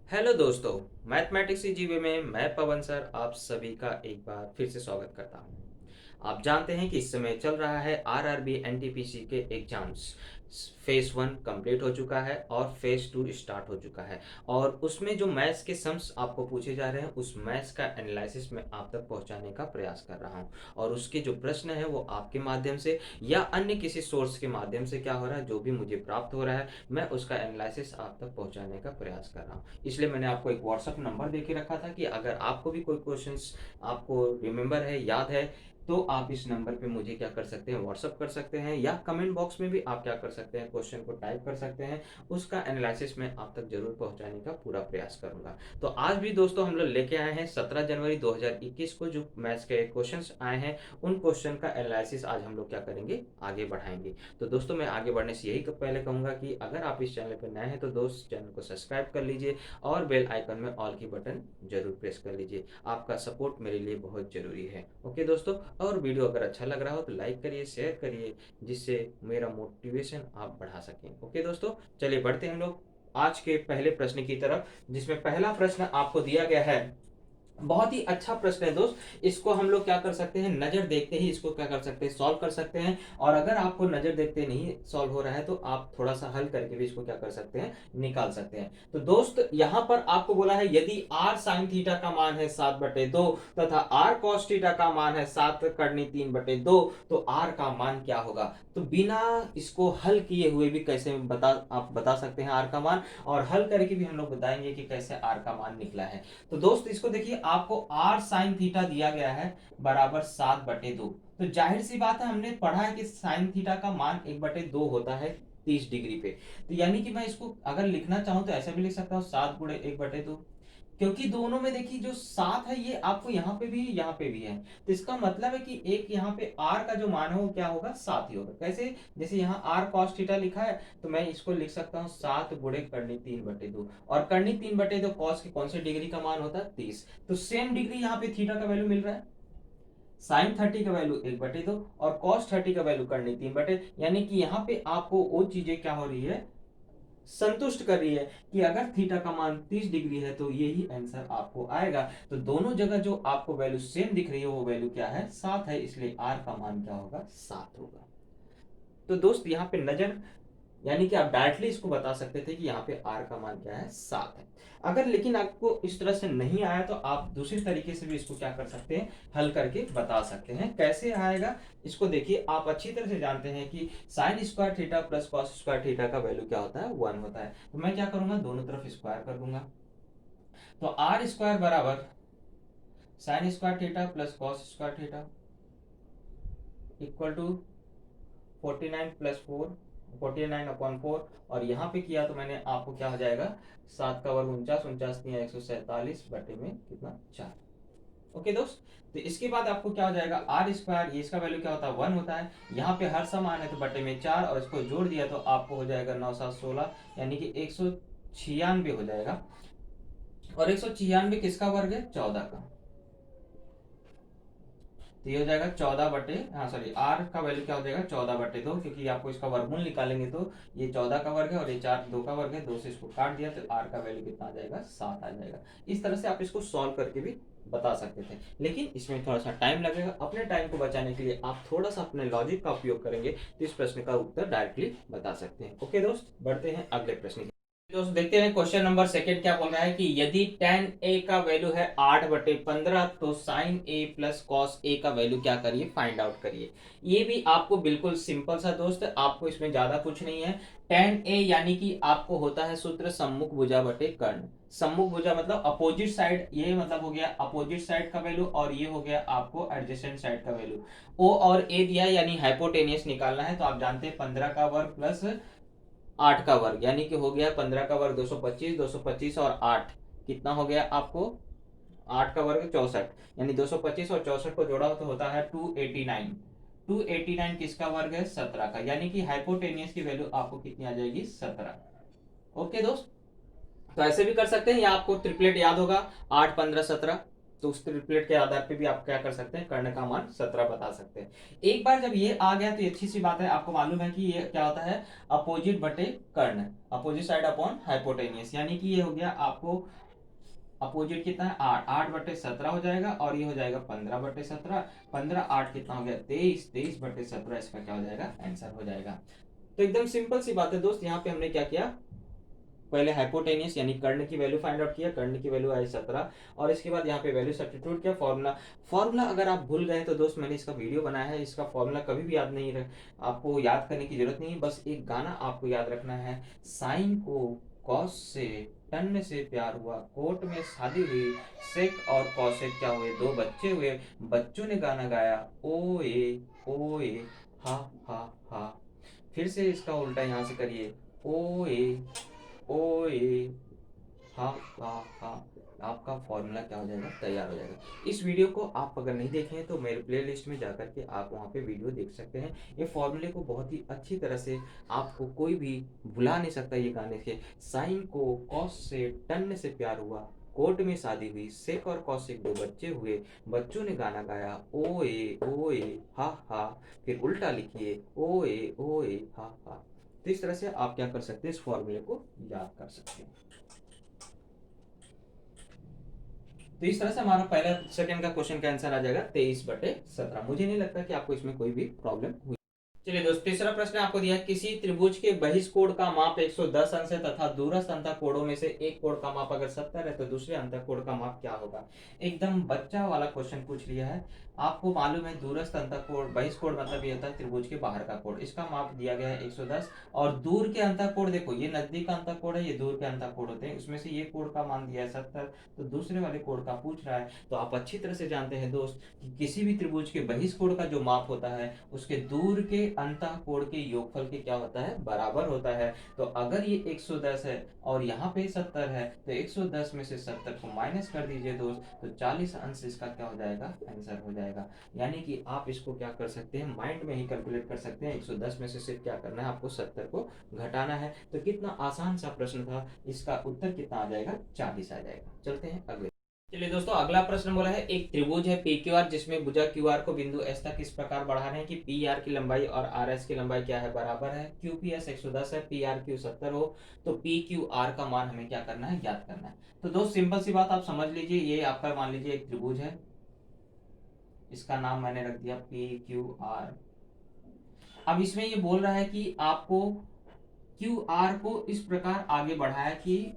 Hello दोस्तों। Mathematics जीवे में मैं पवन सर आप सभी का एक बार फिर से स्वागत करता हूँ। आप जानते हैं कि इस समय चल रहा है आरआरबी एनटीपीसी के एग्जाम्स। फेज 1 कंप्लीट हो चुका है और फेज 2 स्टार्ट हो चुका है। और उसमें जो मैथ्स के सम्स आपको पूछे जा रहे हैं उस मैथ्स का एनालिसिस मैं आप तक पहुंचाने का प्रयास कर रहा हूं। और उसके जो प्रश्न है वो आपके माध्यम से या अन्य किसी सोर्स के माध्यम से क्या हो रहा है, जो भी मुझे प्राप्त हो रहा है, मैं उसका एनालिसिस आप तक पहुंचाने का प्रयास कर रहा हूँ। इसलिए मैंने आपको एक व्हाट्सअप नंबर दे के रखा था कि अगर आपको भी कोई क्वेश्चंस आपको रिमेंबर है, याद है, तो आप इस नंबर पे मुझे क्या कर सकते हैं, व्हाट्सअप कर सकते हैं, या कमेंट बॉक्स में भी आप क्या कर सकते हैं, क्वेश्चन को टाइप कर सकते हैं। उसका एनालिसिस मैं आप तक जरूर पहुंचाने का पूरा प्रयास करूंगा। तो आज भी दोस्तों हम लोग लेके आए हैं 17 जनवरी 2021 को जो मैथ्स के क्वेश्चंस आए हैं, उन क्वेश्चन का एनालिसिस आज हम लोग क्या करेंगे, आगे बढ़ाएंगे। तो दोस्तों मैं आगे बढ़ने से यही पहले कहूंगा कि अगर आप इस चैनल पर नए हैं तो दोस्त चैनल को सब्सक्राइब कर लीजिए और बेल आइकन में ऑल की बटन जरूर प्रेस कर लीजिए। आपका सपोर्ट मेरे लिए बहुत जरूरी है। ओके दोस्तों, और वीडियो अगर अच्छा लग रहा हो तो लाइक करिए, शेयर करिए, जिससे मेरा मोटिवेशन आप बढ़ा सकें। ओके दोस्तों, चलिए बढ़ते हैं हम लोग आज के पहले प्रश्न की तरफ, जिसमें पहला प्रश्न आपको दिया गया है। बहुत ही अच्छा प्रश्न है दोस्त। इसको हम लोग क्या कर सकते हैं, नजर देखते ही इसको क्या कर सकते हैं, सॉल्व कर सकते हैं। और अगर आपको नजर देखते नहीं सॉल्व हो रहा है तो आप थोड़ा सा हल करके भी इसको क्या कर सकते हैं, निकाल सकते हैं। तो दोस्त यहां पर आपको बोला है यदि r sin थीटा का मान है 7/2 तथा r cos थीटा का मान है 7 × 3/2, तो r का मान क्या होगा। तो बिना इसको हल किए हुए भी कैसे आप बता सकते हैं r का मान, और हल करके भी हम लोग बताएंगे कि कैसे r का मान निकला है। तो दोस्त इसको देखिए, आपको r साइन थीटा दिया गया है बराबर 7/2। तो जाहिर सी बात है, हमने पढ़ा है कि साइन थीटा का मान 1/2 होता है 30 डिग्री पे। तो यानी कि मैं इसको अगर लिखना चाहूं तो ऐसा भी लिख सकता हूँ 7 × 1/2, क्योंकि दोनों में देखिए जो 7 है ये आपको यहाँ पे भी यहाँ पे भी है। तो इसका मतलब है कि एक यहाँ पे r का जो मान है वो क्या होगा, 7 ही होगा। कैसे, जैसे यहाँ r cos थीटा लिखा है तो मैं इसको लिख सकता हूँ 7 × 3/2। और करनी 3/2 कॉस के कौन से डिग्री का मान होता है, 30। तो सेम डिग्री यहाँ पे थीटा का वैल्यू मिल रहा है। साइन 30 का वैल्यू 1/2 और कॉस 30 का वैल्यू करनी 3/2, यानी कि यहाँ पे आपको वो चीजें क्या हो रही है, संतुष्ट कर रही है कि अगर थीटा का मान 30 डिग्री है तो यही आंसर आपको आएगा। तो दोनों जगह जो आपको वैल्यू सेम दिख रही है वो वैल्यू क्या है, 7 है, इसलिए आर का मान क्या होगा, 7 होगा। तो दोस्त यहाँ पे नजर, यानी कि आप डायरेक्टली इसको बता सकते थे कि यहाँ पे आर का मान क्या है, 7 है। अगर लेकिन आपको इस तरह से नहीं आया तो आप दूसरी तरीके से भी इसको क्या कर सकते हैं, हल करके बता सकते हैं। कैसे आएगा इसको देखिए, आप अच्छी तरह से जानते हैं कि sign square theta plus cos square theta का वैल्यू क्या होता है, 1 होता है। तो मैं क्या करूंगा, दोनों तरफ स्क्वायर कर दूंगा। तो आर स्क्वायर बराबर sine square theta plus cos square theta equal to 49 + 4, 49/4। और यहाँ पे किया तो मैंने आपको क्या हो जाएगा, 7 का वर्ग 49, 49×3 147 बटे में कितना, 4। ओके दोस्त, तो इसके बाद आपको क्या हो जाएगा, आर स्क्वायर, ये इसका वैल्यू क्या होता है, 1 होता है। यहाँ पे हर समान है तो बटे में 4, और इसको जोड़ दिया तो आपको हो जाएगा 9×7 = 16, यानी कि 196 हो जाएगा। और 196 किसका वर्ग है, 14 का। तो ये हो जाएगा 14 बटे, हाँ सॉरी, आर का वैल्यू क्या हो जाएगा, 14/2, क्योंकि आपको इसका वर्गमूल निकालेंगे तो ये 14 का वर्ग है और ये 4 2 का वर्ग है, 2 से इसको काट दिया तो आर का वैल्यू कितना आ जाएगा, 7 आ जाएगा। इस तरह से आप इसको सॉल्व करके भी बता सकते थे, लेकिन इसमें थोड़ा सा टाइम लगेगा। अपने टाइम को बचाने के लिए आप थोड़ा सा अपने लॉजिक का उपयोग करेंगे तो इस प्रश्न का उत्तर डायरेक्टली बता सकते हैं। ओके दोस्त, बढ़ते हैं अगले प्रश्न की। दोस्तों देखते हैं क्वेश्चन नंबर सेकंड क्या बोल रहा है कि यदि tan a का वैल्यू है 8/15 तो sin a plus cos a का वैल्यू क्या करिए, फाइंड आउट करिए। ये भी आपको बिल्कुल सिंपल सा दोस्त, आपको इसमें ज्यादा कुछ नहीं है। tan a यानी कि आपको होता है सूत्र सम्मुख भुजा बटे कर्ण। सम्मुख भुजा मतलब अपोजिट साइड, ये मतलब हो गया अपोजिट साइड का वैल्यू, और ये हो गया आपको एडजेसेंट साइड का वैल्यू। o और a दिया यानी हाइपोटेनियस निकालना है, तो आप जानते हैं 15 का वर्ग प्लस 8 का वर्ग, यानी कि हो गया 15 का वर्ग 225, 225 और 8 कितना हो गया आपको, 8 का वर्ग 64, यानी 225 और 64 को जोड़ा तो होता है 289। 289 किसका वर्ग है, 17 का, यानी कि हाइपोटेनियस की वैल्यू आपको कितनी आ जाएगी, 17। ओके दोस्त, तो ऐसे भी कर सकते हैं, या आपको ट्रिपलेट याद होगा, 8 15 17। तो उस ट्रिपलेट के आधार पे भी आप क्या कर सकते हैं, कर्ण का मान 17 बता सकते हैं। एक बार जब ये आ गया तो ये अच्छी सी बात है, आपको मालूम है कि ये क्या होता है, अपोजिट बटे कर्ण, अपोजिट साइड अपॉन हाइपोटेनियस, यानी कि ये हो गया आपको अपोजिट कितना है 8, 8/17 हो जाएगा, और ये हो जाएगा 15/17, 15 8 कितना हो गया 23, 23/17 इसका क्या हो जाएगा, आंसर हो जाएगा। तो एकदम सिंपल सी बात है दोस्त, यहाँ पे हमने क्या किया, पहले हाइपोटेनियस यानी कर्ण की वैल्यू फाइंड आउट किया, कर्ण की वैल्यू आई 17, और इसके बाद यहाँ पे वैल्यू सब्स्टिट्यूट किया, फॉर्मूला फॉर्मूला अगर आप भूल गए तो दोस्त मैंने इसका वीडियो बनाया है, इसका फॉर्मूला कभी भी याद नहीं रहे, आपको याद करने की जरूरत नहीं, बस एक गाना आपको याद रखना है, साइन को कॉस से, टन से प्यार हुआ, कोर्ट में शादी हुई, सेक और कौशिक क्या हुए, दो बच्चे हुए, बच्चों ने गाना गाया, ओ ए हा हा हा। फिर से इसका उल्टा यहाँ से करिए, ओ ए हा हा हा। आपका फॉर्मूला क्या हो जाएगा, तैयार हो जाएगा। इस वीडियो को आप अगर नहीं देखे हैं तो मेरे प्लेलिस्ट में जाकर के आप वहाँ पे वीडियो देख सकते हैं, ये फॉर्मूले को बहुत ही अच्छी तरह से आपको कोई भी भुला नहीं सकता ये गाने के, साइन को कॉस से, टन से प्यार हुआ, कोर्ट में शादी हुई, सेक और कौशिक दो बच्चे हुए, बच्चों ने गाना गाया, ओ ए हा, फिर उल्टा लिखिए, ओ ए हा। तो इस तरह से आप क्या कर सकते हैं, इस फॉर्मूले को याद कर सकते हैं। तो इस तरह से हमारा पहला सेकंड का क्वेश्चन का आंसर आ जाएगा 23/17। मुझे नहीं लगता कि आपको इसमें कोई भी प्रॉब्लम हुई। चलिए दोस्त, तीसरा प्रश्न आपको दिया है, किसी त्रिभुज के बहिष्कोण का माप 110 अंश है तथा दूरस्थ अंतःकोणों में से एक कोण का माप अगर 70 है तो दूसरे अंतःकोण का माप क्या होगा। एकदम बच्चा वाला क्वेश्चन पूछ लिया है। आपको मालूम है दूरस्थ अंतःकोण, बहिष्कोण मतलब ये होता है त्रिभुज के बाहर का कोण, इसका माप दिया गया है 110, और दूर के अंतःकोण देखो, ये नजदीक का अंतःकोण है, ये दूर के अंतःकोण होते हैं, उसमें से ये कोण का मान दिया है 70, तो दूसरे वाले कोण का पूछ रहा है। तो आप अच्छी तरह से जानते हैं दोस्त कि किसी भी त्रिभुज के बहिष्कोण का जो माप होता है उसके दूर के अंतःकोण के योगफल के क्या होता है, बराबर होता है। तो अगर ये 110 है और यहाँ पे 70 है, तो 110 में से 70 को माइनस कर दीजिए दोस्त, तो 40 अंश इसका क्या हो जाएगा, आंसर हो जाएगा। यानी कि आप इसको क्या कर सकते हैं, माइंड में ही कैलकुलेट कर सकते हैं, 110 में से सिर्फ क्या करना है, आपको 70 को घटाना है। तो कितना आसान सा प्रश्न था, इसका उत्तर कितना आ जाएगा, 40 आ जाएगा। चलते हैं अगले। चलिए दोस्तों, अगला प्रश्न बोला है, एक त्रिभुज है पी क्यू आर जिसमें भुजा क्यू आर को बिंदु एस तक इस प्रकार बढ़ा रहे हैं कि पी आर की लंबाई और आर एस की लंबाई क्या है, बराबर है। क्यू पी एस 110 है, पी आर क्यू 70 हो, तो पी क्यू आर का मान हमें क्या करना है, ज्ञात करना है। तो दोस्त सिंपल सी बात आप समझ लीजिए, ये आपका मान लीजिए एक त्रिभुज है, इसका नाम मैंने रख दिया पी क्यू आर। अब इसमें ये बोल रहा है कि आपको क्यू आर को इस प्रकार आगे बढ़ाया कि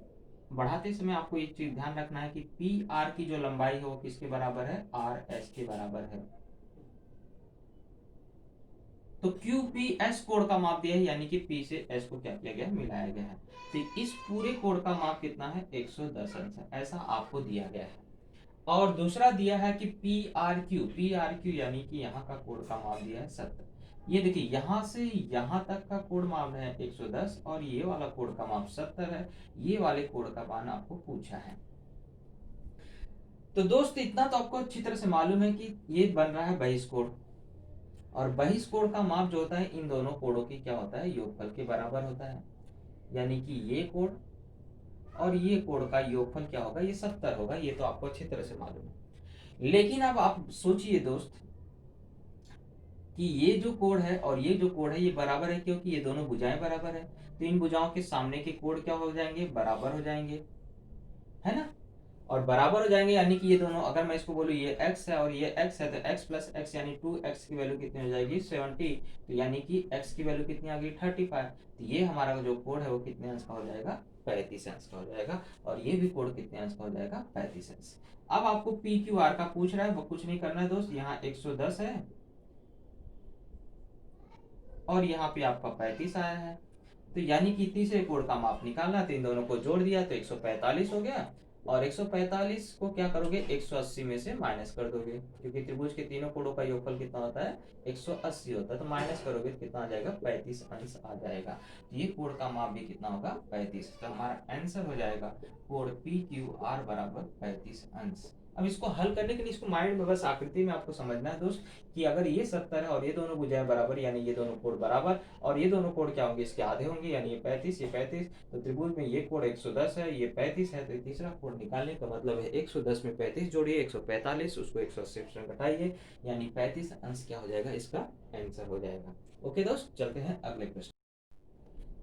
बढ़ाते समय आपको एक चीज ध्यान रखना है कि पी आर की जो लंबाई है वो किसके बराबर है, आर एस के बराबर है। तो क्यू पी एस कोण का माप दिया है, यानी कि पी से एस को क्या किया गया, मिलाया गया है। तो इस पूरे कोण का माप कितना है, 110 अंश है, ऐसा आपको दिया गया है। और दूसरा दिया है कि पी आर क्यू यानी कि यहाँ का कोण का माप दिया है 70। ये देखिए, यहाँ से यहाँ तक का कोण माप है 110, और ये वाला कोण का माप 70 है, ये वाले कोण का मान आपको पूछा है। तो दोस्त इतना तो आपको अच्छी तरह से मालूम है कि ये बन रहा है बहिष्कोण, और बहिष्कोण का माप जो होता है इन दोनों कोणों की क्या होता है, योगफल के बराबर होता है। यानी कि ये कोण और ये कोण का योगफल क्या होगा, ये 70 होगा, ये तो आपको अच्छी तरह से मालूम है। लेकिन अब आप सोचिए दोस्त कि ये जो कोण है और ये जो कोण है ये बराबर है, क्योंकि ये दोनों भुजाएं बराबर है, तो इन भुजाओं के सामने के कोण क्या हो जाएंगे, बराबर हो जाएंगे, है ना। और बराबर हो जाएंगे यानी कि ये दोनों, अगर मैं इसको बोलूँ ये x है और ये x है, तो x प्लस x यानी 2x की वैल्यू कितनी हो जाएगी, 70। तो यानी कि x की वैल्यू कितनी आ गई, 35। तो ये हमारा जो कोण है वो कितने अंश का हो जाएगा, 35 अंश का हो जाएगा, और ये भी कोण कितने अंश का हो जाएगा, 35 अंश। अब आपको पी क्यू आर का पूछ रहा है, वो कुछ नहीं करना है दोस्त, यहाँ 110 है और यहाँ पे आपका 35 आया है, तो यानी कि तीसरे कोण का माप निकालना, तो इन दोनों को जोड़ दिया तो 145 हो गया, और 145 को क्या करोगे, 180 में से माइनस कर दोगे, क्योंकि त्रिभुज के तीनों कोणों का योगफल कितना होता है, 180 होता है, तो माइनस करोगे तो कितना आ जाएगा, 35 अंश आ जाएगा। तो ये कोण का माप भी कितना होगा, 35। तो हमारा आंसर हो जाएगा कोण पी क्यू आर बराबर 35 अंश। अब इसको हल करने के लिए इसको माइंड में बस आकृति में आपको समझना है दोस्त कि अगर ये 70 है और ये दोनों भुजाएं बराबर यानी ये दोनों कोण बराबर और ये दोनों कोण क्या होंगे, इसके आधे होंगे यानी ये 35 ये 35, तो त्रिभुज में ये कोण 110 है ये 35 है, तो ये तीसरा कोण निकालने का मतलब है 110 में 35 जोड़िए 145, उसको 180 से घटाइए यानी 35 अंश क्या हो जाएगा, इसका आंसर हो जाएगा। ओके दोस्त, चलते हैं अगले प्रश्न।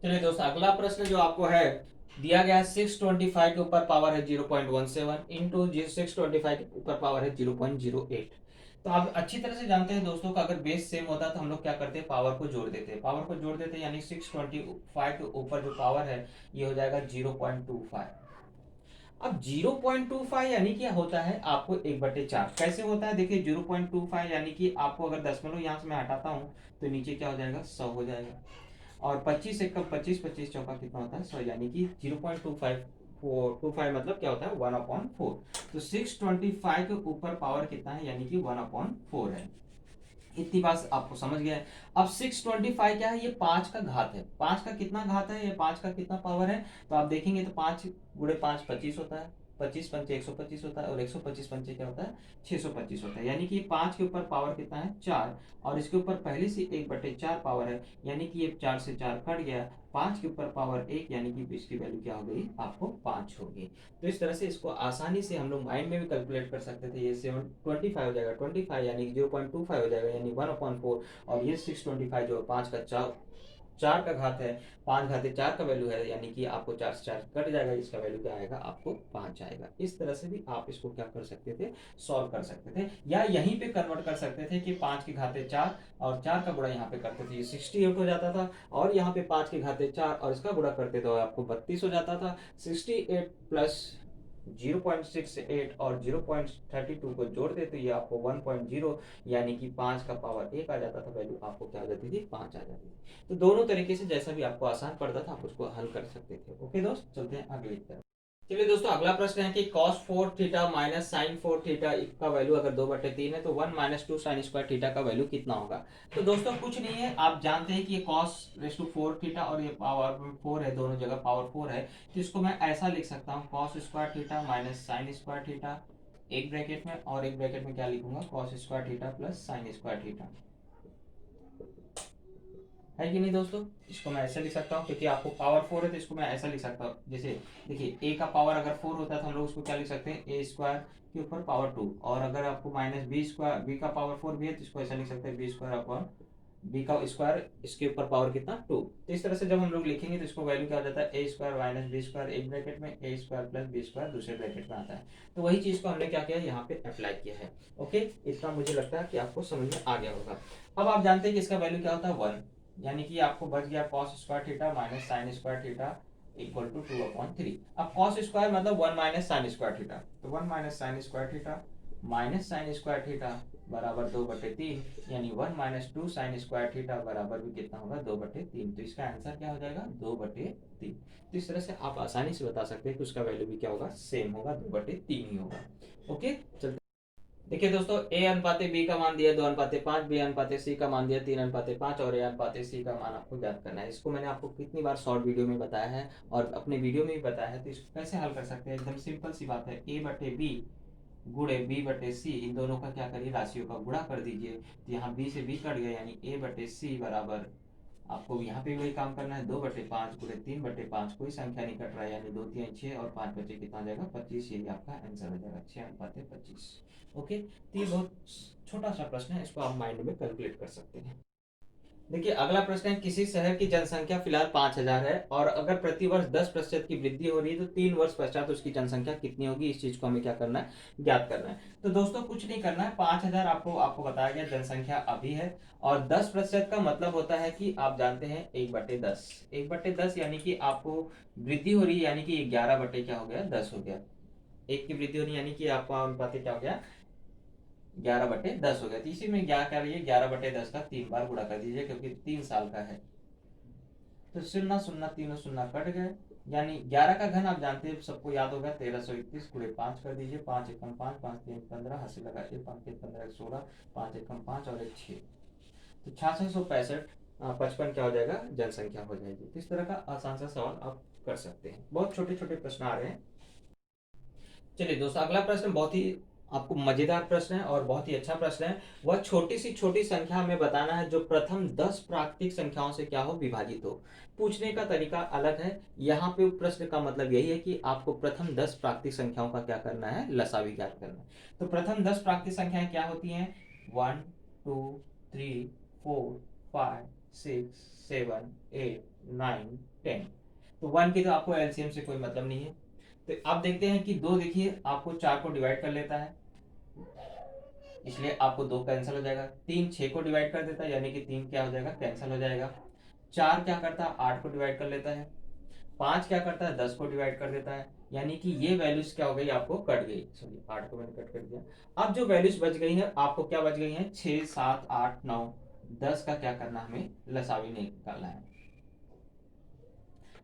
चलिए दोस्त, अगला प्रश्न जो आपको है दिया गया है 625 के ऊपर पावर है 0.17 इंटू 625 के ऊपर पावर है 0.08। तो आप अच्छी तरह से जानते हैं दोस्तों का अगर बेस सेम होता है तो हम लोग क्या करते हैं, पावर को जोड़ देते हैं, पावर को जोड़ देते हैं यानी 625 के ऊपर जो पावर है ये हो जाएगा 0.25। अब 0.25 यानी क्या होता है, आपको 1/4 कैसे होता है, देखिए 0.25 यानी कि आपको अगर दशमलव यहाँ से मैं हटाता हूँ तो नीचे क्या हो जाएगा, 100 हो जाएगा, और 25 एकम 25, 25 चौका कितना होता है 100, यानी कि 0.25 मतलब क्या होता है 1/4। तो 625 के ऊपर पावर कितना है यानी कि 1/4 है। इतनी बात आपको समझ गया है। अब 625 क्या है, ये 5 का घात है, 5 का कितना घात है, ये 5 का कितना पावर है, तो आप देखेंगे तो 5 गुणे 5 25 होता है, 25 पंचे 125 होता है, और 125 पंचे क्या होता है 625 होता है, यानी कि 5 के ऊपर पावर कितना है 4, और इसके ऊपर पहले से 1/4 पावर है, यानी कि ये 4 से 4 कट गया, 5 के ऊपर पावर 1 यानी कि इसकी वैल्यू क्या हो गई, आपको 5 होगी। तो इस तरह से इसको आसानी से हम लोग माइंड में भी कैलकुलेट कर सकते थे, ये 725 हो जाएगा, 25 यानी 0.25 हो जाएगा यानी 1/4, और ये 625 जो 5 का 4 का घात है, 5 घाते 4 का वैल्यू है, यानी कि आपको 4 से 4 कट जाएगा, इसका वैल्यू क्या आएगा, आपको 5 आएगा। इस तरह से भी आप इसको क्या कर सकते थे, सॉल्व कर सकते थे, या यहीं पे कन्वर्ट कर सकते थे कि 5 के घाते 4 और 4 का गुणा यहाँ पे करते थे, ये 68 हो जाता था, और यहाँ पे 5 के घाते 4 और इसका गुणा करते तो आपको 32 हो जाता था। 68 प्लस 0.68 और 0.32 को जोड़ते तो ये आपको 1.0 यानी कि 5 का पावर 1 आ जाता था, वैल्यू आपको क्या आ जाती थी, 5 आ जाती थी। तो दोनों तरीके से जैसा भी आपको आसान पड़ता था आप उसको हल कर सकते थे। ओके दोस्त, चलते हैं अगली तरफ। चलिए दोस्तों, अगला प्रश्न है कि cos 4 theta minus sine 4 theta का वैल्यू अगर 2/3 है तो 1 माइनस 2 साइन स्क्वायर थीटा का वैल्यू कितना होगा। तो दोस्तों कुछ नहीं है, आप जानते हैं कि ये cos रेस टू 4 थीटा और ये पावर 4 है, दोनों जगह पावर 4 है, तो इसको मैं ऐसा लिख सकता हूँ cos square theta minus sine square theta, एक ब्रैकेट में, और एक ब्रैकेट में क्या लिखूंगा cos square theta plus sign square theta, है कि नहीं दोस्तों। इसको मैं ऐसे लिख सकता हूँ क्योंकि आपको पावर 4 है तो इसको मैं ऐसा लिख सकता हूँ, जैसे देखिए a का पावर अगर 4 होता है तो हम लोग उसको क्या लिख सकते हैं, a स्क्वायर के ऊपर पावर 2, और अगर आपको माइनस बी स्क्वायर, बी का पावर 4 भी है तो इसको ऐसा लिख सकते हैं बी स्क्वायर अपॉन बी का स्क्वायर, इसके ऊपर पावर कितना 2। तो इस तरह से जब हम लोग लिखेंगे तो इसको वैल्यू क्या हो जाता है, ए स्क्वायर माइनस बी स्क्वायर एक ब्रैकेट में, ए स्क्वायर प्लस बी स्क्वायर दूसरे ब्रैकेट में आता है। तो वही चीज को हमने क्या किया, यहाँ पे अप्लाई किया है। ओके, इतना मुझे लगता है कि आपको समझ में आ गया होगा। अब आप जानते हैं कि इसका वैल्यू क्या होता है 1, यानी कि आपको बच गया cos square theta minus sine square theta equal to 2/3। अब cos स्क्वायर मतलब 1 माइनस साइन स्क्वायर थीटा, तो 1 minus sine square theta minus sine square theta बराबर 2/3, यानी 1 माइनस 2 साइन स्क्वायर थीटा बराबर भी कितना होगा 2/3। तो इसका आंसर क्या हो जाएगा 2/3। तो इस तरह से आप आसानी से बता सकते हैं कि उसका वैल्यू भी क्या होगा, सेम होगा, 2/3 ही होगा। ओके, चलते देखिए दोस्तों, ए अनुपाते बी का मान दिया 2:5, बी अनुपाते सी का मान दिया 3:5, और ए अनुपाते सी का मान आपको ज्ञात करना है। इसको मैंने आपको कितनी बार शॉर्ट वीडियो में बताया है और अपने वीडियो में भी बताया है, तो इसको कैसे हल कर सकते हैं, एकदम सिंपल सी बात है, a/b गुणे b/c, इन दोनों का क्या करिए, राशियों का गुणा कर दीजिए, तो यहाँ b से b कट गया, यानी a/c बराबर, आपको यहाँ पे वही काम करना है, 2/5 गुणे 3/5, कोई संख्या नहीं कट रहा है, यानी 2 3 6 और 5 बचे कितना आ जाएगा 25, यही आपका आंसर हो जाएगा 6:25। ओके, तो ये बहुत छोटा सा प्रश्न है, इसको आप माइंड में कैलकुलेट कर सकते हैं। देखिए अगला प्रश्न है, किसी शहर की जनसंख्या फिलहाल 5,000 है और अगर प्रतिवर्ष 10% की वृद्धि हो रही है तो 3 वर्ष पश्चात उसकी जनसंख्या कितनी होगी, इस चीज को हमें क्या करना है, ज्ञात करना है। तो दोस्तों कुछ नहीं करना है, 5,000 आपको आपको बताया गया जनसंख्या अभी है, और 10% का मतलब होता है कि आप जानते हैं 1/10, 1/10 यानी कि आपको वृद्धि हो रही है, यानी कि 11 बटे क्या हो गया 10 हो गया, एक की वृद्धि हो रही है, यानी कि आपका अनुपात क्या हो गया 11/10 हो गया। तो इसी में क्या करिए, 11/10 का 3 बार गुणा कर दीजिए क्योंकि 3 साल का है, तो शून्य शून्य तीनों शून्य कट गए, यानी 11 का घन आप जानते हैं, सबको याद होगा 1321 गुणे 5 कर दीजिए, 5 एकम 5, 5 3 15, हंसी लगाइए, 5 3 15 16, 5 एकम 5 और 1 6, तो 6665 55 क्या हो जाएगा, जनसंख्या हो जाएगी। तो इस तरह का आसान सा सवाल आप कर सकते हैं, बहुत छोटे छोटे प्रश्न आ रहे हैं। चलिए दोस्तों, अगला प्रश्न बहुत ही आपको मजेदार प्रश्न है और बहुत ही अच्छा प्रश्न है। वह छोटी सी छोटी संख्या हमें बताना है जो प्रथम 10 प्राकृतिक संख्याओं से क्या हो, विभाजित हो। पूछने का तरीका अलग है। यहाँ पे प्रश्न का मतलब यही है कि आपको प्रथम 10 प्राकृतिक संख्याओं का क्या करना है, लसावी ज्ञात करना है। तो प्रथम 10 प्राकृतिक संख्याएं क्या होती हैं? 1, 2, 3, 4, 5, 6, 7, 8, 9, 10। तो 1 की तो आपको एलसीएम से कोई मतलब नहीं है। तो आप देखते हैं कि 2 देखिए आपको 4 को डिवाइड कर लेता है, इसलिए आपको 2 कैंसिल हो जाएगा। 3 6 को डिवाइड कर देता है, यानी कि 3 क्या हो जाएगा, कैंसिल हो जाएगा। 4 क्या करता है, 8 को डिवाइड कर लेता है। 5 क्या करता है, 10 को डिवाइड कर देता है। यानी कि ये वैल्यूज क्या हो गई, आपको कट गई। सॉरी, 8 को मैंने कट कर दिया। अब जो वैल्यूज बच गई है आपको क्या बच गई है, 6, 7, 8, 9, 10 का क्या करना, हमें लसावी निकालना है।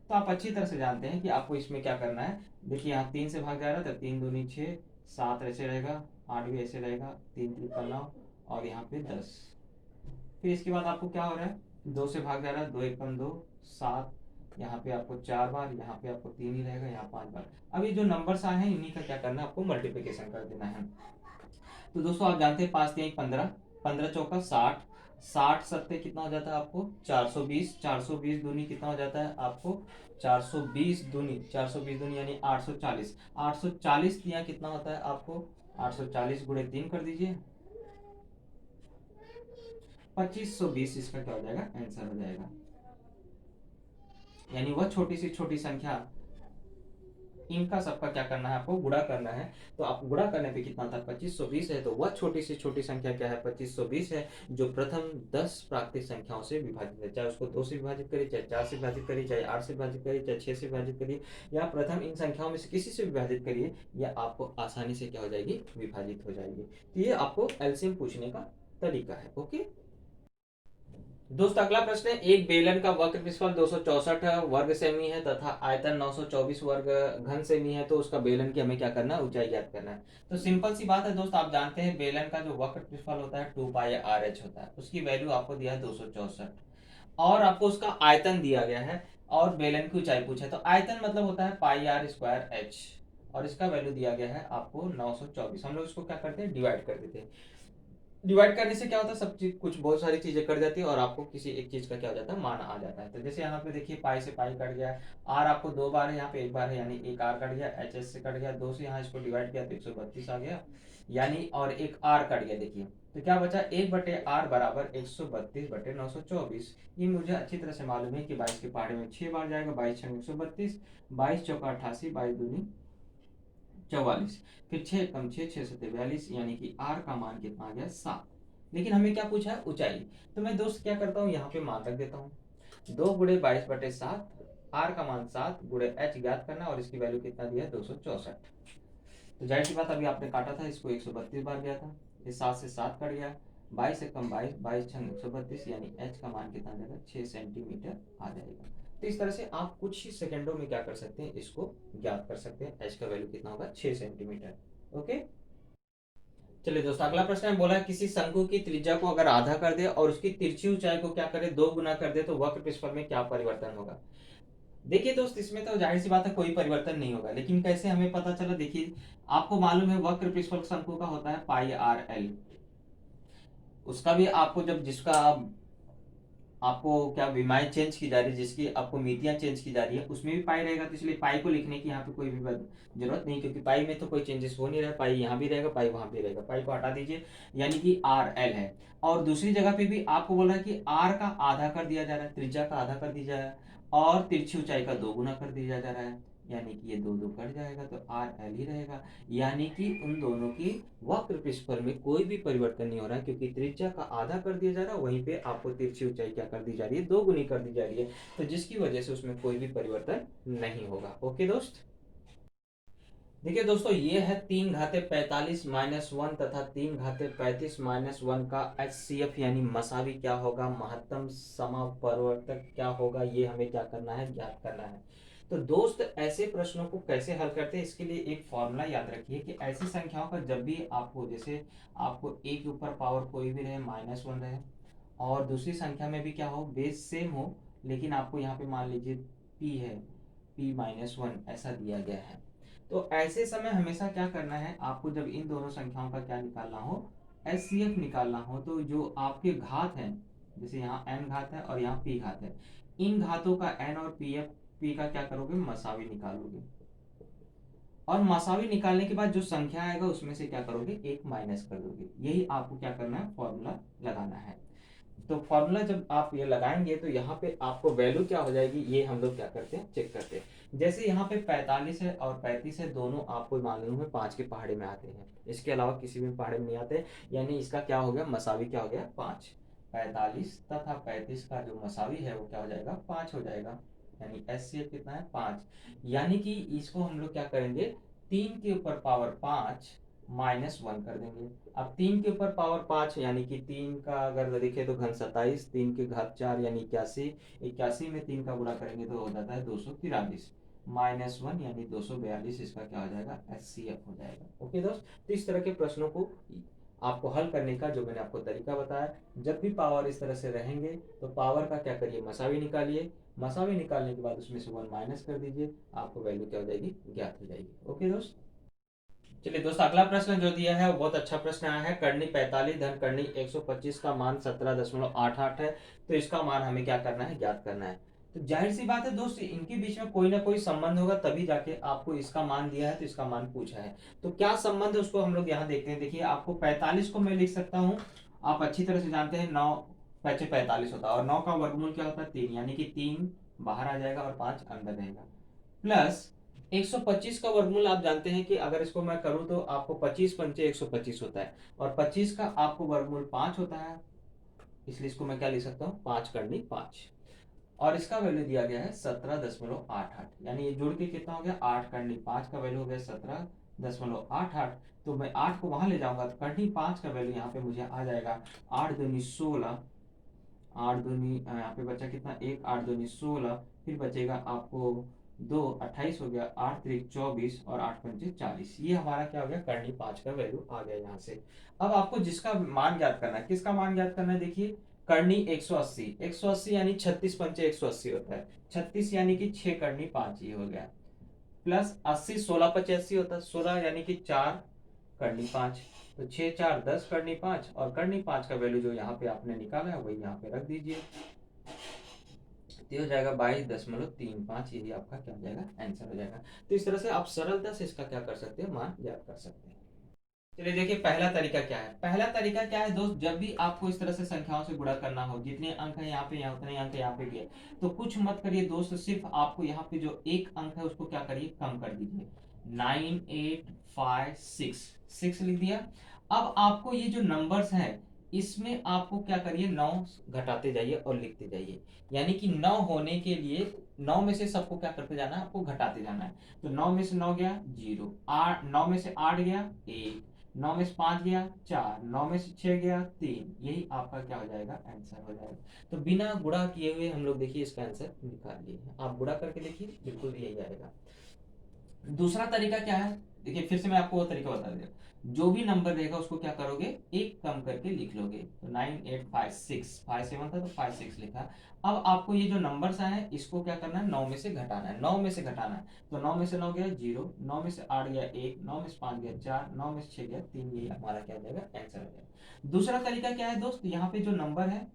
तो आप अच्छी तरह से जानते हैं कि आपको इसमें क्या करना है। देखिए यहाँ 3 से भाग जा रहा है तो 3 दूनी 6, 7 ऐसे रहेगा, 8 भी ऐसे रहेगा, 3 3 का 9 और यहाँ पे 10। फिर इसके बाद आपको क्या हो रहा है, 2 से भाग जा रहा है, 2 एकम 2, 7, यहाँ पे आपको 4 बार, यहाँ पे आपको 3 ही रहेगा, यहाँ 5 बार। अब ये जो नंबर्स आए हैं इन्हीं का क्या करना है, आपको मल्टीप्लिकेशन कर देना है। तो दोस्तों आप जानते हैं 5 3 15, 15 चौका 60, 60 सत्ते कितना हो जाता है आपको 420, 420 दूनी कितना हो जाता है आपको 420 दूनी, 420 दूनी यानी 840, 840 दिया कितना होता है आपको 840 गुणे 3 कर दीजिए, 2520 इसका क्या हो जाएगा, आंसर हो जाएगा। यानी वह छोटी सी छोटी संख्या, इनका सबका क्या करना है, आपको गुणा करना है। तो आप गुणा करने पे कितना था, 2520 है। तो वह छोटी सी छोटी संख्या क्या है, 2520 है, जो प्रथम 10 प्राकृतिक संख्याओं से विभाजित है। चाहे उसको 2 से विभाजित करिए, चाहे 4 से विभाजित करिए, चाहे 8 से विभाजित करिए, चाहे 6 से विभाजित करिए, या प्रथम इन संख्याओं में से किसी से विभाजित करिए, यह आपको आसानी से क्या हो जाएगी, विभाजित हो जाएगी। तो ये आपको एलसीएम पूछने का तरीका है। ओके दोस्त, अगला प्रश्न है, एक बेलन का वक्र क्षेत्रफल 264 वर्ग सेमी है तथा आयतन 924 वर्ग घन सेमी है, तो उसका बेलन की हमें क्या करना है, ऊंचाई ज्ञात करना है। तो सिंपल सी बात है दोस्त, आप जानते हैं बेलन का जो वक्र क्षेत्रफल होता है 2 पाई आर एच होता है, उसकी वैल्यू आपको दिया है 264 और आपको उसका आयतन दिया गया है और बेलन की ऊंचाई पूछा है। तो आयतन मतलब होता है पाई आर स्क्वायर एच और इसका वैल्यू दिया गया है आपको 924। हम लोग इसको क्या करते हैं, डिवाइड कर देते हैं। डिवाइड करने से क्या होता है, सब चीज कुछ बहुत सारी चीजें कट जाती है और आपको किसी एक चीज का क्या हो जाता है, मान आ जाता है। तो जैसे यहाँ पे देखिए पाई से पाई कट गया, आर आपको 2 बार है, यहाँ पे 1 बार है, यानी एक आर कट गया, एच एस से कट गया, 2 से यहाँ इसको डिवाइड किया तो 132 आ गया, यानी और एक आर कट गया। देखिए तो क्या बचा, 1/r बराबर 132/924। ये मुझे अच्छी तरह से मालूम है कि 22 के पहाड़े में 6 बार जाएगा, 22 छंग 132, 22 चौका 88, 22 दूनी 44, फिर 6 कम 6 6 सत्ते 42, यानी कि आर का मान कितना आ गया, 7। लेकिन हमें क्या पूछा है, ऊंचाई। तो मैं दोस्त क्या करता हूँ, यहाँ पे मान रख देता हूँ, 2 × 22/7, आर का मान 7 गुणे एच ज्ञात करना और इसकी वैल्यू कितना दिया है, 264। तो जाहिर सी बात, अभी आपने काटा था इसको 132 बार गया था, ये 7 से 7 कट गया, 22 से कम 22, 22 छंग 132, यानी एच का मान कितना आ जाएगा, 6 सेंटीमीटर आ जाएगा। तो इस तरह से आप कुछ ही सेकंडों में क्या कर सकते हैं, इसको ज्ञात कर सकते हैं। एच का वैल्यू कितना होगा, 6 सेंटीमीटर। ओके चलिए दोस्तों, अगला प्रश्न है, बोला किसी शंकु की त्रिज्या को अगर आधा कर दे और उसकी तिरछी ऊंचाई को क्या करे, 2 गुना कर दे, तो वक्र पृष्ठफल में क्या परिवर्तन होगा। देखिए दोस्त, इसमें तो जाहिर सी बात है कोई परिवर्तन नहीं होगा, लेकिन कैसे हमें पता चला, देखिए आपको मालूम है वक्र पृष्ठफल शंकु का होता है पाई आर एल। उसका भी आपको जब जिसका आपको क्या विमाएं चेंज की जा रही है, जिसकी आपको मितियां चेंज की जा रही है, उसमें भी पाई रहेगा। तो इसलिए पाई को लिखने की यहाँ पे कोई भी जरूरत नहीं, क्योंकि पाई में तो कोई चेंजेस हो नहीं रहा है। पाई यहाँ भी रहेगा, पाई वहां भी रहेगा, पाई को हटा दीजिए, यानी कि आर एल है। और दूसरी जगह पे भी आपको बोल रहा है कि आर का आधा कर दिया जा रहा है, त्रिज्या का आधा कर दिया जा रहा है और तिरछी ऊंचाई का 2 गुना कर दिया जा रहा है, यानी कि ये 2 2 कट जाएगा तो आर एल ही रहेगा। यानी कि उन दोनों की वक्र पृष्ठफल में कोई भी परिवर्तन नहीं हो रहा है, क्योंकि त्रिज्या का आधा कर दिया जा रहा है, वहीं पे आपको तिरछी ऊंचाई क्या कर दी जा रही है, 2 गुनी कर दी जा रही है। तो जिसकी वजह से उसमें कोई भी परिवर्तन नहीं होगा। ओके दोस्त, देखिए दोस्तों, ये है 3 घाते 45 - 1 तथा 3 घाते 35 - 1 का HCF यानी मसावी क्या होगा, महत्तम समापवर्तक क्या होगा, ये हमें क्या करना है, ज्ञात करना है। तो दोस्त, ऐसे प्रश्नों को कैसे हल करते हैं, इसके लिए एक फॉर्मूला याद रखिए कि ऐसी संख्याओं का जब भी आपको, जैसे आपको ए के ऊपर पावर कोई भी रहे, -1 रहे, और दूसरी संख्या में भी क्या हो, बेस सेम हो, लेकिन आपको यहाँ पे मान लीजिए p है, p - 1 ऐसा दिया गया है। तो ऐसे समय हमेशा क्या करना है आपको, जब इन दोनों संख्याओं का क्या निकालना हो, एचसीएफ निकालना हो, तो जो आपके घात हैं, जैसे यहाँ n घात है और यहाँ p घात है, इन घातों का n और p का क्या करोगे, मसावी निकालोगे, और मसावी निकालने के बाद जो संख्या आएगा उसमें से क्या करोगे, एक माइनस कर दोगे। यही आपको क्या करना है, फॉर्मूला लगाना है। तो फॉर्मूला जब आप ये लगाएंगे तो यहाँ पे आपको वैल्यू क्या हो जाएगी, ये हम लोग क्या करते हैं, चेक करते हैं। जैसे यहाँ पे 45 है और 35 है, दोनों आपको मालूम है 5 के पहाड़े में आते हैं, इसके अलावा किसी भी पहाड़े में नहीं आते, यानी इसका क्या हो गया, मसावी क्या हो गया, 5। 45 तथा 35 का जो मसावी है वो क्या हो जाएगा, 5 हो जाएगा, यानी एचसीएफ कितना है, 5। यानी कि इसको हम लोग क्या करेंगे, 3 के ऊपर पावर 5 -1 कर देंगे। अब 3 के ऊपर पावर 5 यानी कि 3 का अगर देखें तो घन 27, 3 के घात 4 यानी 81, 81 में 3 का गुणा करेंगे तो हो जाता है 243, -1 यानी 242, इसका क्या हो जाएगा, एचसीएफ हो जाएगा। ओके दोस्त, तो इस तरह के प्रश्नों को आपको हल करने का जो मैंने आपको तरीका बताया, जब भी पावर इस तरह से रहेंगे तो पावर का क्या करिए, मसावी निकालिए, मसावी निकालने के बाद उसमें से 1 माइनस कर दीजिए, आपको वैल्यू क्या हो जाएगी, ज्ञात हो जाएगी। ओके दोस्त, चलिए दोस्त, अगला प्रश्न जो दिया है वो बहुत अच्छा प्रश्न आया है। कर्णी 45 धन कर्णी 125 का मान 17.88 है, तो इसका मान हमें क्या करना है, ज्ञात करना है। तो जाहिर सी बात है दोस्त, इनके बीच में कोई ना कोई संबंध होगा, तभी जाके आपको इसका मान दिया है तो इसका मान पूछा है। तो क्या संबंध है उसको हम लोग यहाँ देखते हैं। देखिए, आपको 45 को मैं लिख सकता हूँ, आप अच्छी तरह से जानते हैं, 9 5 45 होता है, और 9 का वर्गमूल क्या होता है, 3, यानी कि 3 बाहर आ जाएगा और 5 अंदर रहेगा, प्लस 125 का वर्गमूल आप जानते हैं कि अगर इसको मैं करूं तो आपको 25 पंचे 125 होता है, और 25 का आपको वर्गमूल 5 होता है, इसलिए इसको मैं क्या लिख सकता हूँ, 5 करनी 5, और इसका वैल्यू दिया गया है 17.88, यानी ये जुड़ के कितना हो गया, 8 करनी 5 का वैल्यू हो गया 17.88। तो मैं 8 को वहां ले जाऊंगा तो करनी 5 का वैल्यू यहाँ पे मुझे आ जाएगा 8 दूनी 16, 8 दूनी यहाँ पे बचा कितना, 1, 8 दूनी 16, फिर बचेगा आपको 2, 28 हो गया, 8 त्रिक 24 और 8 पंचे 40, ये हमारा क्या हो गया, करनी 5 का वैल्यू आ गया यहाँ से। अब आपको जिसका मान ज्ञात करना है, किसका मान ज्ञात करना है, देखिए करनी 180, 180 यानी 36 पंचे 180 होता है, 36 यानी कि 6 करनी 5, ये हो गया, प्लस 80 16 पंचे 80 होता है, 16 यानी कि 4 करनी 5, तो 6 4 10 करनी 5, और करनी 5 का वैल्यू जो यहाँ पे आपने निकाला है वही यहाँ पे रख दीजिए, तो हो जाएगा 22.35, यही आपका क्या हो जाएगा, आंसर हो जाएगा। तो इस तरह से आप सरलता से इसका क्या कर सकते हैं, मान ज्ञात कर सकते हैं। चलिए देखिए, पहला तरीका क्या है, पहला तरीका क्या है दोस्त, जब भी आपको इस तरह से संख्याओं से गुणा करना हो, जितने अंक है यहाँ पे, यहाँ उतने अंक यहाँ पे भी है, तो कुछ मत करिए दोस्त, सिर्फ आपको यहाँ पे जो एक अंक है उसको क्या करिए, कम कर दीजिए, 9 8 5 6, 6 लिख दिया। अब आपको ये जो नंबर्स हैं इसमें आपको क्या करिए, 9 घटाते जाइए और लिखते जाइए, यानी कि 9 होने के लिए 9 में से सबको क्या करते जाना है, आपको घटाते जाना है। तो 9 में से 9 गया 0, 8 9 में से 8 गया 1, 9 में से 5 गया 4, 9 में से 6 गया 3, यही आपका क्या हो जाएगा, आंसर हो जाएगा। तो बिना गुणा किए हुए हम लोग देखिए इसका आंसर निकाल लिए, आप गुणा करके देखिए, बिल्कुल यही आएगा। दूसरा तरीका क्या है, देखिए फिर से मैं आपको वो तरीका बता दिया, जो भी नंबर रहेगा उसको क्या करोगे, एक कम करके लिख लोगे। तो 9 8 5 6, 5 7 था तो 5 6 लिखा। अब आपको ये जो नंबर्स आए हैं इसको क्या करना है, 9 में से घटाना है, 9 में से घटाना है। तो 9 में से 9 गया 0, 9 में से 8 गया 1, 9 में से 5 गया 4, 9 में से 6 गया 3, ये हमारा क्या हो जाएगा, आंसर हो जाएगा। दूसरा तरीका क्या है दोस्त, यहाँ पे जो नंबर है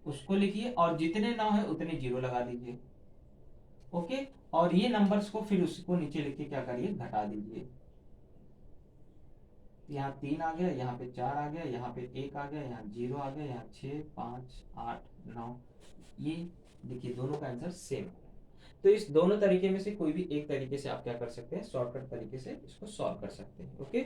उसको लिखिए और जितने 9 है उतने 0 लगा दीजिए। ओके, और ये नंबर्स को फिर उसको नीचे लिख के क्या करिए, घटा दीजिए। यहाँ 3 आ गया, यहाँ पे 4 आ गया, यहाँ पे 1 आ गया, यहाँ 0 आ गया, यहाँ 6 5 8 9, ये देखिए दोनों का आंसर सेम है। तो इस दोनों तरीके में से कोई भी एक तरीके से आप क्या कर सकते हैं, शॉर्टकट तरीके से इसको सॉल्व कर सकते हैं। ओके,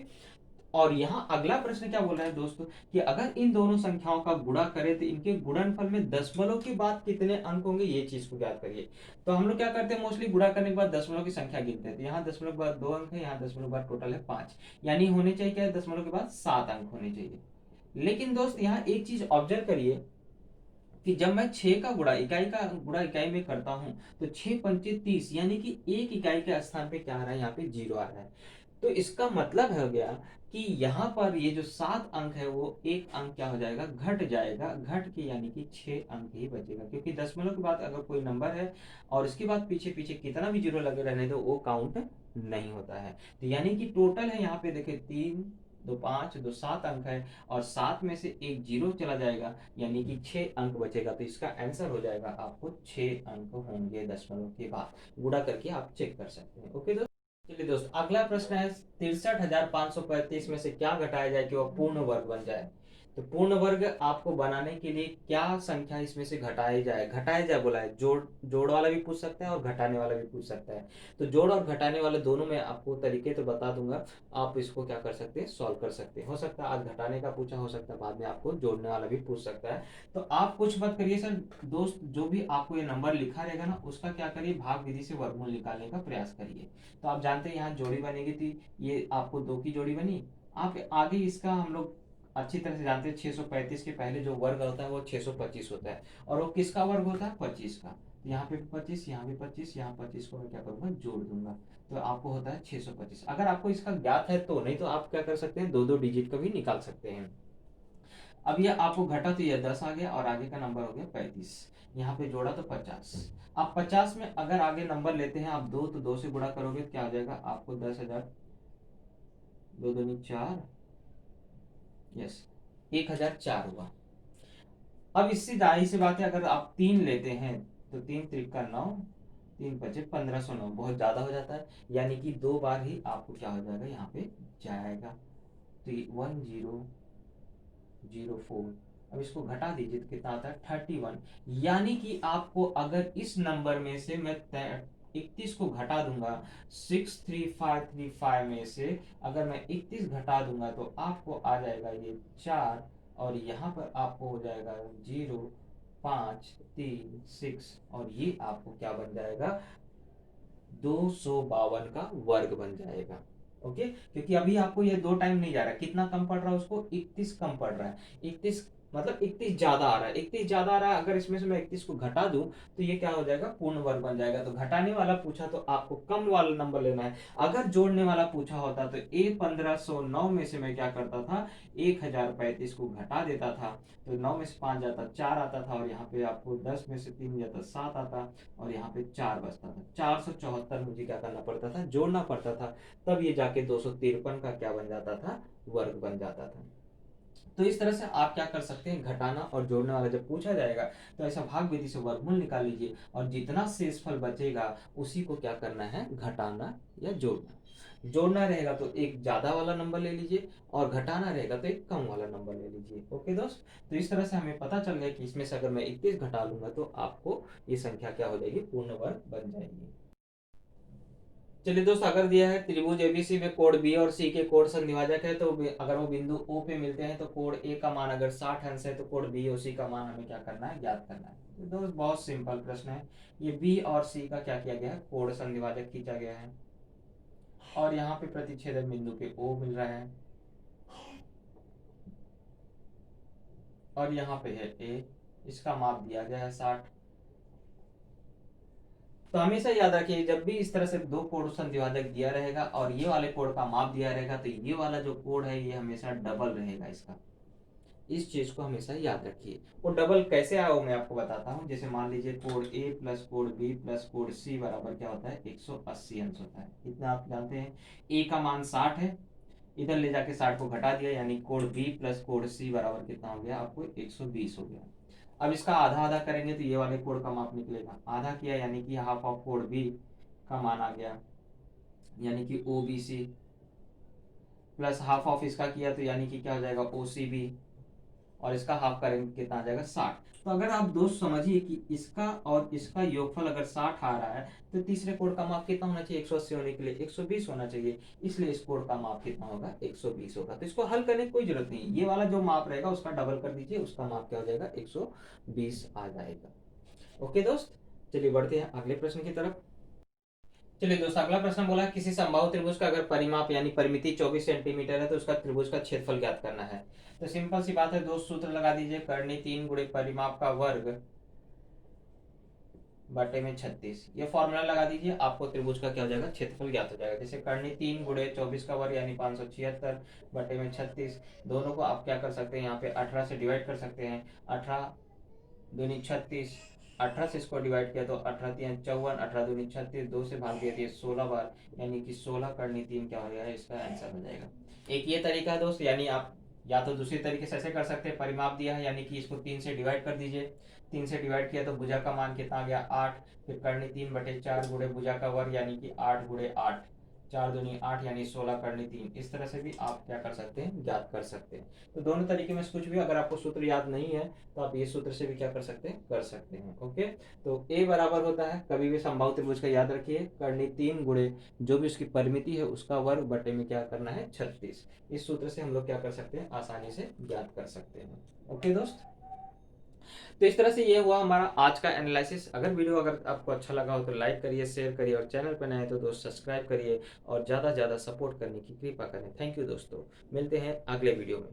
और यहाँ अगला प्रश्न क्या बोल रहा है दोस्तों, कि अगर इन दोनों संख्याओं का गुणा करें तो इनके गुणनफल में दशमलव के बाद कितने अंक होंगे, ये चीज को ज्ञात करिए। तो हम लोग क्या करते हैं, मोस्टली गुणा करने के बाद दशमलव की संख्या गिनते हैं। तो यहाँ दशमलव के बाद 2 अंक है, यहाँ दशमलव के बाद टोटल है 5, यानी होने चाहिए क्या है, दशमलव के बाद 7 अंक होने चाहिए। लेकिन दोस्त यहाँ एक चीज ऑब्जर्व करिए कि जब मैं 6 का गुणा इकाई में करता हूं तो 6 पंचे 30, यानी कि एक इकाई के स्थान पे क्या आ रहा है, यहाँ पे 0 आ रहा है। तो इसका मतलब हो गया कि यहाँ पर ये जो 7 अंक है वो एक अंक क्या हो जाएगा, घट जाएगा, घट के यानी कि 6 अंक ही बचेगा, क्योंकि दशमलव के बाद अगर कोई नंबर है और उसके बाद पीछे पीछे कितना भी जीरो लगे रहने दो वो काउंट नहीं होता है। तो यानी कि टोटल है यहाँ पे देखिए 3 2 5 2 7 अंक है, और 7 में से एक जीरो चला जाएगा, यानी कि 6 अंक बचेगा। तो इसका आंसर हो जाएगा आपको 6 अंक होंगे दशमलव के बाद। गुणा करके आप चेक कर सकते हैं। ओके दोस्त। चलिए दोस्त, अगला प्रश्न है 63,535 में से क्या घटाया जाए कि वह पूर्ण वर्ग बन जाए। तो पूर्ण वर्ग आपको बनाने के लिए क्या संख्या इसमें से घटाया जाए बोला है। जोड़ वाला भी पूछ सकता है और घटाने वाला भी पूछ सकता है। तो जोड़ और घटाने वाले दोनों में आपको तरीके तो बता दूंगा, आप इसको क्या कर सकते हैं, सॉल्व कर सकते हैं। हो सकता है आज घटाने का पूछा, हो सकता है बाद में आपको जोड़ने वाला भी पूछ सकता है। तो आप कुछ मत करिए सर दोस्त, जो भी आपको ये नंबर लिखा रहेगा ना, उसका क्या करिए, भाग विधि से वर्गमूल निकालने का प्रयास करिए। तो आप जानते हैं यहाँ जोड़ी बनेगी थी, ये आपको 2 की जोड़ी बनी। आप आगे इसका हम लोग अच्छी तरह से जानते हैं, 635 के पहले जो वर्ग होता है वो 625 होता है, और वो किसका वर्ग होता है, 25 का। यहाँ पे 25, यहाँ भी 25, यहाँ 25 को मैं क्या करूंगा, जोड़ दूंगा। तो आपको होता है 625। अगर आपको इसका ज्ञात है तो, नहीं तो आप क्या कर सकते हैं, दो दो डिजिट का भी निकाल सकते हैं। अब ये आपको घटा तो ये 10 आ गया, और आगे का नंबर हो गया 35। यहाँ पे जोड़ा तो 50। आप 50 में अगर आगे नंबर लेते हैं आप दो, तो 2 से गुणा करोगे तो क्या हो जाएगा आपको 10,000, 2 दूनी 4, यस 1004 हुआ। अब इससे जाहिर सी बात है, अगर आप 3 लेते हैं तो 3 त्रिक 9, 3 पचे 1509, बहुत ज्यादा हो जाता है, यानी कि 2 बार ही आपको क्या हो जाएगा यहाँ पे जाएगा। तो 1004। अब इसको घटा दीजिए तो कितना आता है 31। यानी कि आपको अगर इस नंबर में से मैं 31 को घटा दूंगा, 63535 में से अगर मैं 31 घटा दूंगा तो आपको आ जाएगा ये 4, और यहाँ पर आपको हो जाएगा 0, 5, 3, 6, और ये आपको क्या बन जाएगा, 252 का वर्ग बन जाएगा। ओके, क्योंकि अभी आपको ये 2 टाइम नहीं जा रहा, कितना कम पड़ रहा है उसको, 31 कम पड़ रहा है। 31 मतलब 31 ज्यादा आ रहा है, 31 ज्यादा आ रहा है। अगर इसमें से मैं 31 को घटा दूं तो ये क्या हो जाएगा, पूर्ण वर्ग बन जाएगा। तो घटाने वाला पूछा तो आपको कम वाला नंबर लेना है। अगर जोड़ने वाला पूछा होता तो 1509 में से मैं क्या करता था, 1035 को घटा देता था, तो 9 में से 5 जाता 4 आता था, और यहाँ पे आपको 10 में से 3 जाता 7 आता, और यहाँ पे 4 बचता था। 474 मुझे क्या करना पड़ता था, जोड़ना पड़ता था, तब ये जाके 253 का क्या बन जाता था, वर्ग बन जाता था। तो इस तरह से आप क्या कर सकते हैं, घटाना और जोड़ने वाला जब पूछा जाएगा तो ऐसा भाग विधि से वर्गमूल निकाल लीजिए, और जितना शेषफल बचेगा उसी को क्या करना है, घटाना या जोड़ना। जोड़ना रहेगा तो एक ज्यादा वाला नंबर ले लीजिए, और घटाना रहेगा तो एक कम वाला नंबर ले लीजिए। ओके दोस्त। तो इस तरह से हमें पता चल गया कि इसमें से अगर मैं 21 घटा लूंगा तो आपको ये संख्या क्या हो जाएगी, पूर्ण वर्ग बन जाएगी। चलिए दोस्त, अगर दिया है त्रिभुज एबीसी में कोण बी और सी के कोण संधिभाजक है, तो अगर वो बिंदु ओ पे मिलते हैं तो कोण ए का मान अगर 60 अंश है तो कोण बी और सी का मान हमें क्या करना है, ज्ञात करना है। तो दोस्त बहुत सिंपल प्रश्न है। ये बी और सी का क्या किया गया है, कोण संधिभाजक खींचा गया है, और यहाँ पे प्रतिच्छेदन बिंदु पे ओ मिल रहा है, और यहाँ पे है ए, इसका माप दिया गया है 60। तो हमेशा याद रखिए, जब भी इस तरह से दो कोण संधिभाजक दिया रहेगा और ये वाले कोण का माप दिया रहेगा, तो ये वाला जो कोण है ये हमेशा डबल रहेगा इसका। इस चीज को हमेशा याद रखिए। वो डबल कैसे आया वो मैं आपको बताता हूँ। जैसे मान लीजिए कोण ए प्लस कोण बी प्लस कोण सी बराबर क्या होता है, 180 अंश होता है। इतना आप जानते हैं। ए का मान 60 है, इधर ले जाके 60 को घटा दिया, यानी कोण बी प्लस कोण सी बराबर कितना हो गया आपको, 120 हो गया। अब इसका आधा आधा करेंगे तो ये वाले कोण का माप निकलेगा, आधा किया यानी कि हाफ ऑफ कोण बी का मान आ गया, यानी कि O B C, plus half of इसका किया तो यानी कि क्या हो जाएगा, ओ सी बी, और इसका हाफ करेंगे कितना आ जाएगा, 60। तो अगर आप दोस्त समझिए कि इसका और इसका योगफल अगर 60 आ रहा है, तो तीसरे कोण का माप कितना होना चाहिए, 180 होने के लिए 120 होना चाहिए। इसलिए इस कोण का माप कितना होगा, 120 होगा। तो इसको हल करने की कोई जरूरत नहीं है, ये वाला जो माप रहेगा उसका डबल कर दीजिए, उसका माप क्या हो जाएगा, 120 आ जाएगा। ओके दोस्त। चलिए बढ़ते हैं अगले प्रश्न की तरफ। चलिए दोस्त, अगला प्रश्न बोला किसी समबाहु त्रिभुज का अगर परिमाप यानी परिमिति 24 सेंटीमीटर है तो उसका त्रिभुज का क्षेत्रफल ज्ञात करना है। तो सिंपल सी बात है दोस्त, सूत्र लगा दीजिए, करनी 3 गुणे परिमाप का वर्ग बटे में 36। ये फॉर्मूला लगा दीजिए, आपको त्रिभुज का क्या हो जाएगा, क्षेत्रफल ज्ञात हो जाएगा। जैसे करनी 3 गुणे 24 का वर्ग यानी 576 बटे में 36, दोनों को आप क्या कर सकते हैं, यहाँ पे 18 से डिवाइड कर सकते हैं। 18 दूनी 36, 18 से इसको डिवाइड किया तो 18 3 54, 18 दूनी 36, 2 से भाग दिया तो ये 16 बार, यानी कि 16 करनी 3 क्या हो जाएगा, इसका आंसर हो जाएगा। एक ये तरीका है दोस्त, यानी आप या तो दूसरी तरीके से ऐसे कर सकते हैं, परिमाप दिया है यानी कि इसको 3 से डिवाइड कर दीजिए। 3 से डिवाइड किया तो भुजा का मान कितना आ गया 8, फिर करनी 3/4 गुणे भुजा का वर्ग यानी कि 8 गुणे 8, 4 दूनी 8 यानी 16 करनी 3। इस तरह से भी आप क्या कर सकते हैं, ज्ञात कर सकते हैं। तो दोनों तरीके में से कुछ भी, अगर आपको सूत्र याद नहीं है तो आप ये सूत्र से भी क्या कर सकते हैं, कर सकते हैं। ओके, तो ए बराबर होता है, कभी भी समबाहु त्रिभुज का याद रखिए, करनी 3 गुणे जो भी उसकी परिमिति है उसका वर्ग बटे में क्या करना है 36। इस सूत्र से हम लोग क्या कर सकते हैं, आसानी से ज्ञात कर सकते हैं। ओके दोस्त, तो इस तरह से ये हुआ हमारा आज का एनालिसिस। अगर वीडियो अगर आपको अच्छा लगा हो तो लाइक करिए, शेयर करिए, और चैनल पर नए हैं तो दोस्त सब्सक्राइब करिए और ज़्यादा से ज़्यादा सपोर्ट करने की कृपा करें। थैंक यू दोस्तों, मिलते हैं अगले वीडियो में।